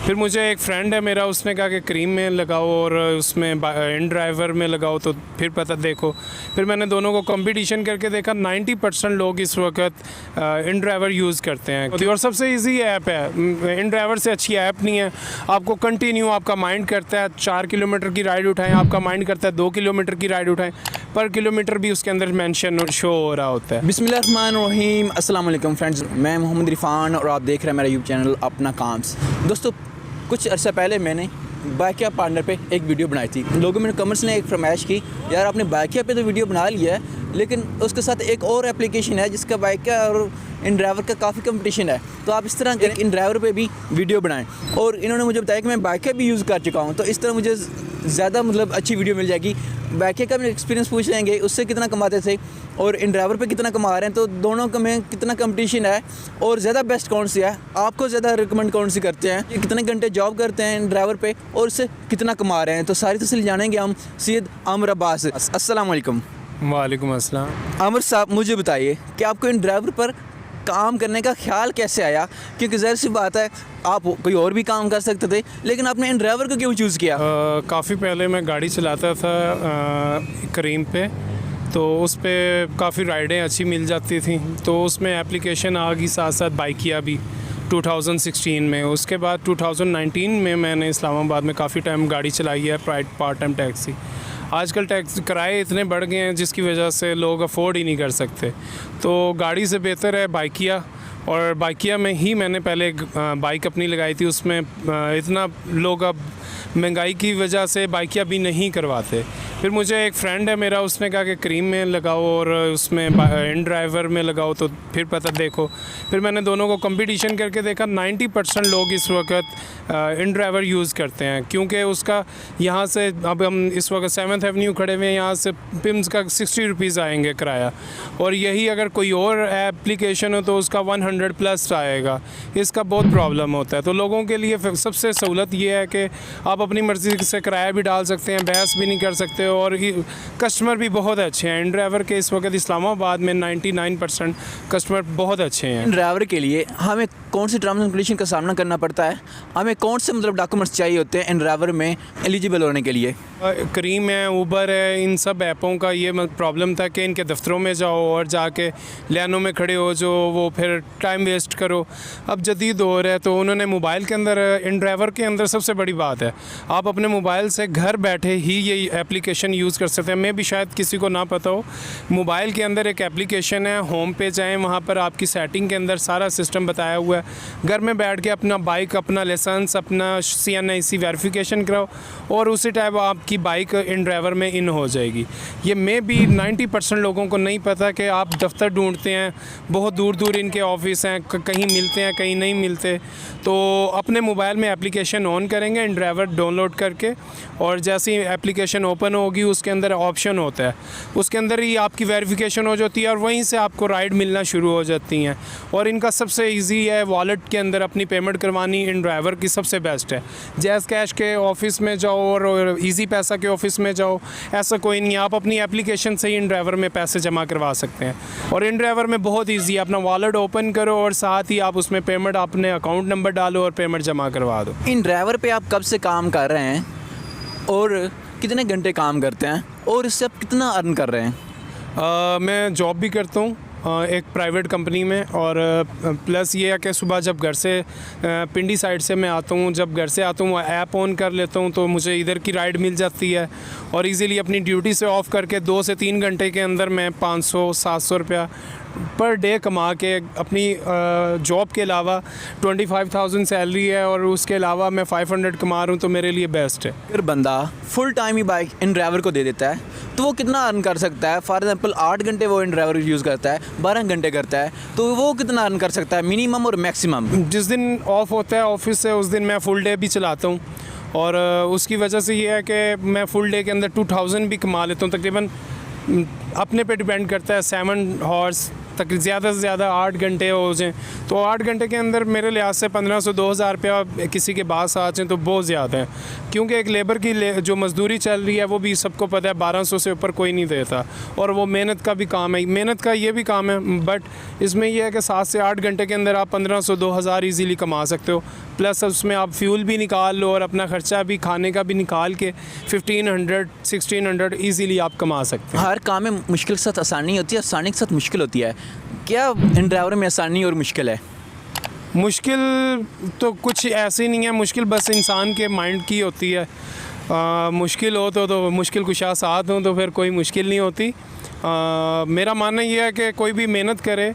फिर मुझे एक फ्रेंड है मेरा, उसने कहा कि क्रीम में लगाओ और उसमें इन ड्राइवर में लगाओ तो फिर पता देखो। फिर मैंने दोनों को कंपटीशन करके देखा, 90% लोग इस वक्त इन ड्राइवर यूज़ करते हैं और सबसे इजी ऐप है। इन ड्राइवर से अच्छी ऐप नहीं है। आपको कंटिन्यू आपका माइंड करता है 4 किलोमीटर की राइड उठाएं, आपका माइंड करता है 2 किलोमीटर की राइड उठाएं, पर किलोमीटर भी उसके अंदर मेंशन शो हो रहा होता है। बिस्मिल्लाहिर्रहमानिर्रहीम, अस्सलाम वालेकुम फ्रेंड्स, मैं मोहम्मद इरफान और आप देख रहे हैं मेरा यूट्यूब चैनल अपना काम्स। दोस्तों, कुछ अर्सा पहले मैंने बाइकिया पार्टनर पे एक वीडियो बनाई थी। लोगों में कमेंट्स ने एक फरमाइश की, यार आपने बाइकिया पे तो वीडियो बना लिया है, लेकिन उसके साथ एक और एप्लीकेशन है जिसका बाइकिया और इन ड्राइवर का काफ़ी कंपटीशन है, तो आप इस तरह इन ड्राइवर पे भी वीडियो बनाएं। और इन्होंने मुझे बताया कि मैं बाइकिया भी यूज़ कर चुका हूँ, तो इस तरह मुझे ज़्यादा अच्छी वीडियो मिल जाएगी। बाइकिया का भी एक्सपीरियंस पूछ लेंगे, उससे कितना कमाते थे और इन ड्राइवर पे कितना कमा रहे हैं, तो दोनों का में कितना कंपटीशन है और ज़्यादा बेस्ट कौन सी है, आपको ज़्यादा रिकमेंड कौन सी करते हैं, ये कितने घंटे जॉब करते हैं इन ड्राइवर पे और उससे कितना कमा रहे हैं। तो सारी तफसील जानेंगे हम सैयद आमिर अब्बास। अस्सलाम वालेकुम। वालेकुम अस्सलाम। आमिर साहब, मुझे बताइए कि आपको इन ड्राइवर पर काम करने का ख्याल कैसे आया? क्योंकि ज़ाहिर सी बात है आप कोई और भी काम कर सकते थे, लेकिन आपने इन ड्राइवर को क्यों चूज़ किया? काफ़ी पहले मैं गाड़ी चलाता था करीम पे, तो उस पर काफ़ी राइडें अच्छी मिल जाती थी, तो उसमें एप्लीकेशन आ गई साथ साथ बाइकिया भी 2016 में। उसके बाद 2019 में मैंने इस्लामाबाद में काफ़ी टाइम गाड़ी चलाई है, पार्ट टाइम टैक्सी। आजकल टैक्सी किराए इतने बढ़ गए हैं जिसकी वजह से लोग अफोर्ड ही नहीं कर सकते, तो गाड़ी से बेहतर है बाइकिया। और बाइकिया में ही मैंने पहले बाइक अपनी लगाई थी, उसमें इतना लोग अब महंगाई की वजह से बाइकिया भी नहीं करवाते। फिर मुझे एक फ्रेंड है मेरा, उसने कहा कि क्रीम में लगाओ और उसमें इन ड्राइवर में लगाओ तो फिर पता देखो। फिर मैंने दोनों को कंपटीशन करके देखा, 90% लोग इस वक्त इन ड्राइवर यूज़ करते हैं, क्योंकि उसका यहाँ से अब हम इस वक्त 7th एवेन्यू खड़े हुए हैं, यहाँ से पिम्स का 60 रुपीज़ आएंगे किराया, और यही अगर कोई और एप्लीकेशन हो तो उसका 100+ आएगा। इसका बहुत प्रॉब्लम होता है। तो लोगों के लिए सबसे सहूलत ये है कि आप अपनी मर्ज़ी से किराया भी डाल सकते हैं, बहस भी नहीं कर सकते, और कस्टमर भी बहुत अच्छे हैं इन ड्राइवर के। इस वक्त इस्लामाबाद में 99% कस्टमर बहुत अच्छे हैं। इन ड्राइवर के लिए हमें कौन सी टर्म्स एंड कंडीशन का सामना करना पड़ता है? हमें कौन से डॉक्यूमेंट्स चाहिए होते हैं इन ड्राइवर में एलिजिबल होने के लिए? करीम है, ऊबर है, इन सब ऐपों का ये प्रॉब्लम था कि इनके दफ्तरों में जाओ और जाके लाइनों में खड़े हो जो वो फिर टाइम वेस्ट करो। अब जदीद दौर है, तो उन्होंने मोबाइल के अंदर, इन ड्राइवर के अंदर सबसे बड़ी बात है आप अपने मोबाइल से घर बैठे ही ये एप्लीकेशन यूज़ कर सकते हैं। मैं भी शायद किसी को ना पता हो, मोबाइल के अंदर एक एप्लीकेशन है, होम पे जाएँ, वहाँ पर आपकी सेटिंग के अंदर सारा सिस्टम बताया हुआ है। घर में बैठ के अपना बाइक, अपना लाइसेंस, अपना CNIC वेरिफिकेशन कराओ और उसी टाइप आपकी बाइक इन ड्राइवर में इन हो जाएगी। ये मैं भी 90% लोगों को नहीं पता कि आप दफ्तर ढूंढते हैं, बहुत दूर दूर इनके ऑफिस हैं, कहीं मिलते हैं कहीं नहीं मिलते, तो अपने मोबाइल में एप्लीकेशन ऑन करेंगे इन ड्राइवर डाउनलोड करके, और जैसे ही एप्लीकेशन ओपन होगी उसके अंदर ऑप्शन होता है, उसके अंदर ही आपकी वेरिफिकेशन हो जाती है और वहीं से आपको राइड मिलना शुरू हो जाती हैं। और इनका सबसे ईजी है, वॉलेट के अंदर अपनी पेमेंट करवानी इन ड्राइवर की सबसे बेस्ट है। जैज़ कैश के ऑफिस में जाओ और ईजी पैसा के ऑफिस में जाओ, ऐसा कोई नहीं, आप अपनी एप्लीकेशन से ही इन ड्राइवर में पैसे जमा करवा सकते हैं। और इन ड्राइवर में बहुत ईजी है, अपना वॉलेट ओपन करो और साथ ही आप उसमें पेमेंट, अपने अकाउंट नंबर डालो और पेमेंट जमा करवा दो। इन ड्राइवर पे आप कब से काम कर रहे हैं और कितने घंटे काम करते हैं और इससे आप कितना अर्न कर रहे हैं? मैं जॉब भी करता हूँ एक प्राइवेट कंपनी में, और प्लस ये है कि सुबह जब घर से पिंडी साइड से मैं आता हूँ, जब घर से आता हूँ ऐप ऑन कर लेता हूँ तो मुझे इधर की राइड मिल जाती है, और इजीली अपनी ड्यूटी से ऑफ करके 2 से 3 घंटे के अंदर मैं 500-700 रुपया पर डे कमा के अपनी जॉब के अलावा 25,000 सैलरी है और उसके अलावा मैं 500 कमा रहा हूँ, तो मेरे लिए बेस्ट है। अगर बंदा full time he bike in driver को दे देता है तो वो कितना अर्न कर सकता है? फॉर एग्जांपल 8 घंटे वो इन ड्राइवर यूज़ करता है, 12 घंटे करता है, तो वो कितना अर्न कर सकता है मिनिमम और मैक्सिमम? जिस दिन ऑफ होता है ऑफिस से उस दिन मैं फुल डे भी चलाता हूँ, और उसकी वजह से ये है कि मैं फुल डे के अंदर 2000 भी कमा लेता हूँ तकरीबन। अपने पे डिपेंड करता है, 7 हॉर्स तक ज़्यादा से ज़्यादा 8 घंटे हो जाएँ, तो 8 घंटे के अंदर मेरे लिहाज से 1500-2000 रुपया किसी के पास आ जाए तो बहुत ज़्यादा है, क्योंकि एक लेबर की जो मजदूरी चल रही है वो भी सबको पता है 1200 से ऊपर कोई नहीं देता, और वो मेहनत का भी काम है, मेहनत का ये भी काम है, बट इसमें यह है कि 7 से 8 घंटे के अंदर आप 1500-2000 ईज़िली कमा सकते हो, प्लस उसमें आप फ्यूल भी निकाल लो और अपना ख़र्चा भी खाने का भी निकाल के 1500-1600 ईज़िली आप कमा सकते हैं। हर काम में मुश्किल के साथ आसानी होती है, आसानी के साथ मुश्किल होती है। क्या इन ड्राइवर में आसानी और मुश्किल है? मुश्किल तो कुछ ऐसी नहीं है, मुश्किल बस इंसान के माइंड की होती है। मुश्किल हो तो मुश्किल कुशा साथ हो तो फिर कोई मुश्किल नहीं होती। मेरा मानना ये है कि कोई भी मेहनत करे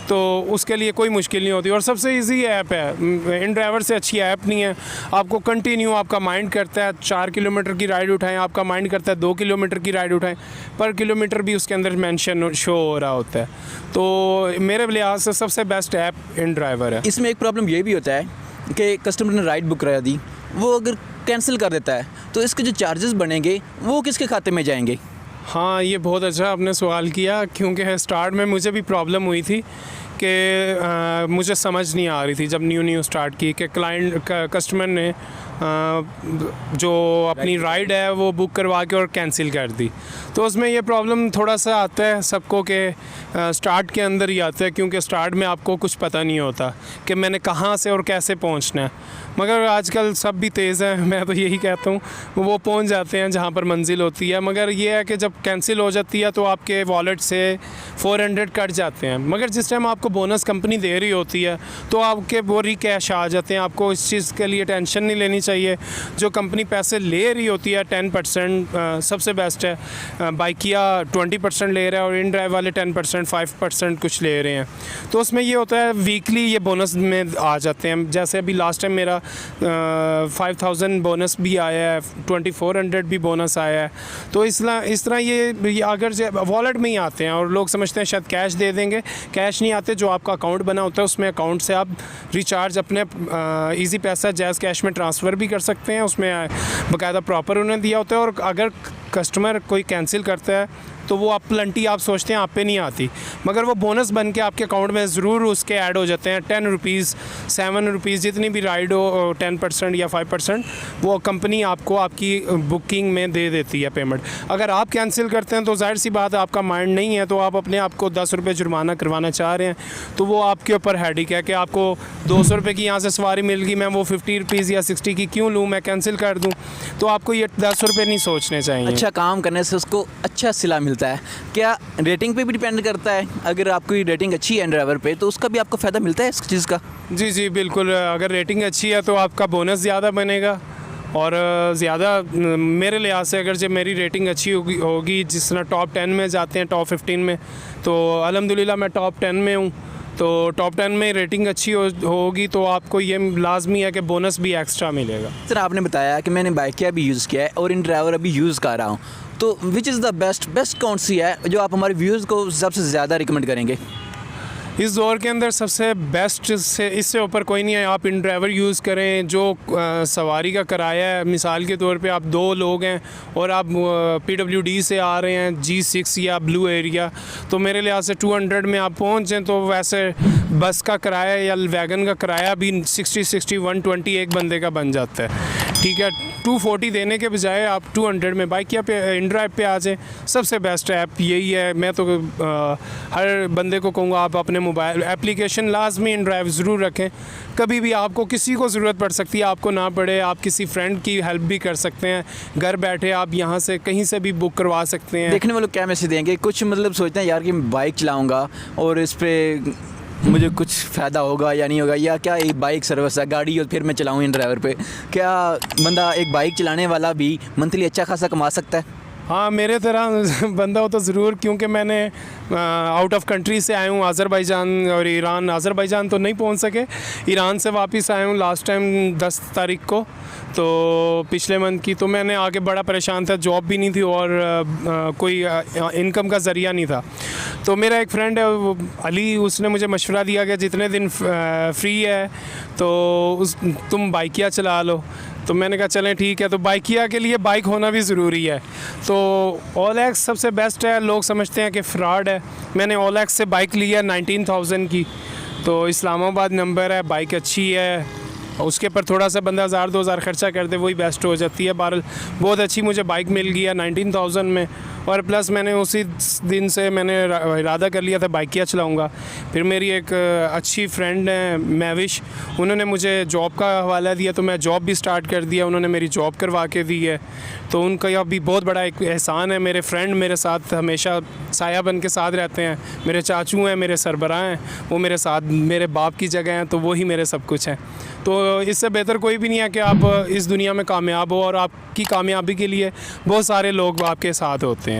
तो उसके लिए कोई मुश्किल नहीं होती, और सबसे इजी ऐप है, इन ड्राइवर से अच्छी ऐप नहीं है। आपको कंटिन्यू आपका माइंड करता है 4 किलोमीटर की राइड उठाएं, आपका माइंड करता है 2 किलोमीटर की राइड उठाएं, पर किलोमीटर भी उसके अंदर मेंशन शो हो रहा होता है। तो मेरे लिहाज से सबसे बेस्ट ऐप इन ड्राइवर है। इसमें एक प्रॉब्लम ये भी होता है कि कस्टमर ने राइड बुक करा दी, वो अगर कैंसिल कर देता है तो इसके जो चार्जेस बनेंगे वो किसके खाते में जाएंगे? हाँ, ये बहुत अच्छा आपने सवाल किया, क्योंकि स्टार्ट में मुझे भी प्रॉब्लम हुई थी कि मुझे समझ नहीं आ रही थी जब न्यू स्टार्ट की कि कस्टमर ने जो अपनी राइड है वो बुक करवा के और कैंसिल कर दी। तो उसमें ये प्रॉब्लम थोड़ा सा आता है सबको कि स्टार्ट के अंदर ही आता है, क्योंकि स्टार्ट में आपको कुछ पता नहीं होता कि मैंने कहाँ से और कैसे पहुँचना है। मगर आजकल सब भी तेज़ है, मैं तो यही कहता हूँ, वो पहुँच जाते हैं जहाँ पर मंजिल होती है। मगर ये है कि जब कैंसिल हो जाती है तो आपके वॉलेट से 400 कट जाते हैं, मगर जिस टाइम आपको बोनस कंपनी दे रही होती है तो आपके वो कैश आ जाते हैं। आपको इस चीज़ के लिए टेंशन नहीं लेनी चाहिए। जो कंपनी पैसे ले रही होती है 10% सबसे बेस्ट है। बाइकिया 20% ले रहा है और इन ड्राइव वाले 10% 5% कुछ ले रहे हैं। तो उसमें ये होता है वीकली ये बोनस में आ जाते हैं। जैसे अभी लास्ट टाइम मेरा 5000 बोनस भी आया है, 2400 भी बोनस आया है। तो इस तरह ये अगर वॉलेट में ही आते हैं, और लोग समझते हैं शायद कैश दे देंगे, कैश नहीं आते। जो आपका अकाउंट बना होता है उसमें अकाउंट से आप रिचार्ज अपने इजी पैसा जैज़ कैश में ट्रांसफ़र भी कर सकते हैं। उसमें बाकायदा प्रॉपर उन्हें दिया होता है। और अगर कस्टमर कोई कैंसिल करता है तो वो आप प्लंटी आप सोचते हैं आप पे नहीं आती, मगर वो बोनस बन के आपके अकाउंट में ज़रूर उसके ऐड हो जाते हैं। 10 रुपीज़ 7 रुपीज़ जितनी भी राइड हो 10% या 5% वो कंपनी आपको आपकी बुकिंग में दे देती है पेमेंट। अगर आप कैंसिल करते हैं तो जाहिर सी बात है आपका माइंड नहीं है, तो आप अपने आप को 10 रुपये जुर्माना करवाना चाह रहे हैं, तो वो आपके ऊपर हेडेक है कि आपको 200 रुपये की यहाँ से सवारी मिल गई, मैं वो 50 रुपीज़ या 60 की क्यों लूँ, मैं कैंसिल कर दूँ। तो आपको ये 10 रुपये नहीं सोचने चाहिए। अच्छा काम करने से उसको अच्छा सिला मिलता है। क्या रेटिंग पे भी डिपेंड करता है? अगर आपकी रेटिंग अच्छी है ड्राइवर पे तो उसका भी आपको फ़ायदा मिलता है इस चीज़ का? जी जी बिल्कुल, अगर रेटिंग अच्छी है तो आपका बोनस ज़्यादा बनेगा, और ज़्यादा मेरे लिहाज से अगर जब मेरी रेटिंग अच्छी होगी जिस तरह टॉप 10 में जाते हैं, टॉप 15 में, तो अल्हम्दुलिल्लाह मैं टॉप 10 में हूँ। तो टॉप 10 में रेटिंग अच्छी होगी तो आपको ये लाजमी है कि बोनस भी एक्स्ट्रा मिलेगा। सर आपने बताया कि मैंने बाइकिया भी यूज़ किया है और इन ड्राइवर अभी यूज़ कर रहा हूँ, तो विच इज़ द बेस्ट कौन सी है जो आप हमारे व्यूज़ को सबसे ज़्यादा रिकमेंड करेंगे? इस दौर के अंदर सबसे बेस्ट से इससे ऊपर कोई नहीं है। आप इन ड्राइवर यूज़ करें। जो सवारी का किराया है, मिसाल के तौर पे आप 2 लोग हैं और आप PWD से आ रहे हैं G6 या ब्लू एरिया, तो मेरे लिहाज से 200 में आप पहुंच जाएँ तो वैसे बस का किराया या वैगन का किराया भी 60 120 एक बंदे का बन जाता है। ठीक है, 240 देने के बजाय आप 200 में बाइकिया पे इन ड्राइव पे आ जाएँ। सबसे बेस्ट ऐप यही है। मैं तो हर बंदे को कहूँगा आप अपने मोबाइल एप्लीकेशन लाजमी इन ड्राइव ज़रूर रखें। कभी भी आपको किसी को ज़रूरत पड़ सकती है, आपको ना पड़े, आप किसी फ्रेंड की हेल्प भी कर सकते हैं। घर बैठे आप यहाँ से कहीं से भी बुक करवा सकते हैं। देखने वालों क्या मैसेज देंगे? कुछ मतलब सोचते हैं यार कि मैं बाइक चलाऊँगा और इस पर मुझे कुछ फ़ायदा होगा या नहीं होगा, या क्या एक बाइक सर्विस है गाड़ी और फिर मैं चलाऊँ इन ड्राइवर पे, क्या बंदा एक बाइक चलाने वाला भी मंथली अच्छा खासा कमा सकता है? हाँ, मेरे तरह बंदा हो तो ज़रूर, क्योंकि मैंने आउट ऑफ कंट्री से आया हूँ, अज़रबैजान और ईरान। अज़रबैजान तो नहीं पहुँच सके, ईरान से वापस आया हूँ लास्ट टाइम 10 तारीख को, तो पिछले मंथ की। तो मैंने आगे बड़ा परेशान था, जॉब भी नहीं थी और कोई इनकम का ज़रिया नहीं था। तो मेरा एक फ्रेंड है वो अली, उसने मुझे मशवरा दिया कि जितने दिन फ्री है तो तुम बाइकिया चला लो। तो मैंने कहा चलें ठीक है, तो बाइकिया के लिए बाइक होना भी ज़रूरी है। तो OLX सबसे बेस्ट है, लोग समझते हैं कि फ़्रॉड है। मैंने OLX से बाइक ली है 19,000 की, तो इस्लामाबाद नंबर है, बाइक अच्छी है, उसके पर थोड़ा सा बंदा 1000-2000 खर्चा कर दे वही बेस्ट हो जाती है। बहरहाल बहुत अच्छी मुझे बाइक मिल गई है 19,000 में, और प्लस मैंने उसी दिन से मैंने इरादा कर लिया था बाइकिया चलाऊंगा। फिर मेरी एक अच्छी फ्रेंड है महविश, उन्होंने मुझे जॉब का हवाला दिया, तो मैं जॉब भी स्टार्ट कर दिया, उन्होंने मेरी जॉब करवा के दी है। तो उनका यह भी बहुत बड़ा एक एहसान है। मेरे फ्रेंड मेरे साथ हमेशा साया बन के साथ रहते हैं, मेरे चाचू हैं, मेरे सरबराह हैं, वो मेरे साथ मेरे बाप की जगह हैं, तो वही मेरे सब कुछ हैं। तो इससे बेहतर कोई भी नहीं है कि आप इस दुनिया में कामयाब हो, और आपकी कामयाबी के लिए बहुत सारे लोग आपके साथ होते हैं।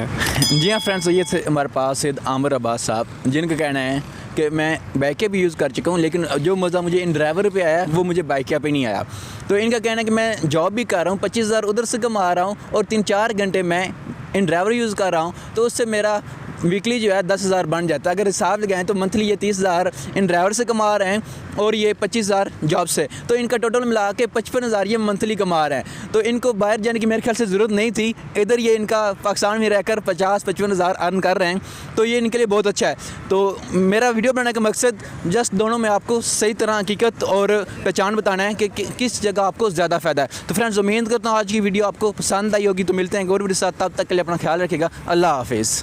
जी हाँ फ्रेंड्स, ये थे हमारे पास सैयद आमिर अब्बास साहब, जिनका कहना है कि मैं बाइक भी यूज़ कर चुका हूँ, लेकिन जो मज़ा मुझे इन ड्राइवर पे आया वो मुझे बाइक पे नहीं आया। तो इनका कहना है कि मैं जॉब भी कर रहा हूँ, 25,000 उधर से कमा रहा हूँ, और 3-4 घंटे मैं इन ड्राइवर यूज़ कर रहा हूँ, तो उससे मेरा वीकली जो है 10,000 बन जाता है। अगर हिसाब लगाएं तो मंथली ये 30,000 इन ड्राइवर से कमा रहे हैं, और ये 25,000 जॉब से, तो इनका टोटल मिला के 55,000 ये मंथली कमा रहे हैं। तो इनको बाहर जाने की मेरे ख्याल से ज़रूरत नहीं थी, इधर ये इनका पाकिस्तान में रहकर 50-55,000 अर्न कर रहे हैं, तो ये इनके लिए बहुत अच्छा है। तो मेरा वीडियो बनाने का मकसद जस्ट दोनों में आपको सही तरह हकीकत और पहचान बताना है कि किस जगह आपको ज़्यादा फ़ायदा है। तो फ्रेंड्स, उम्मीद करता हूँ आज की वीडियो आपको पसंद आई होगी। तो मिलते हैं एक और वीडियो के साथ, तब तक के लिए अपना ख्याल रखिएगा। अल्लाह हाफिज़।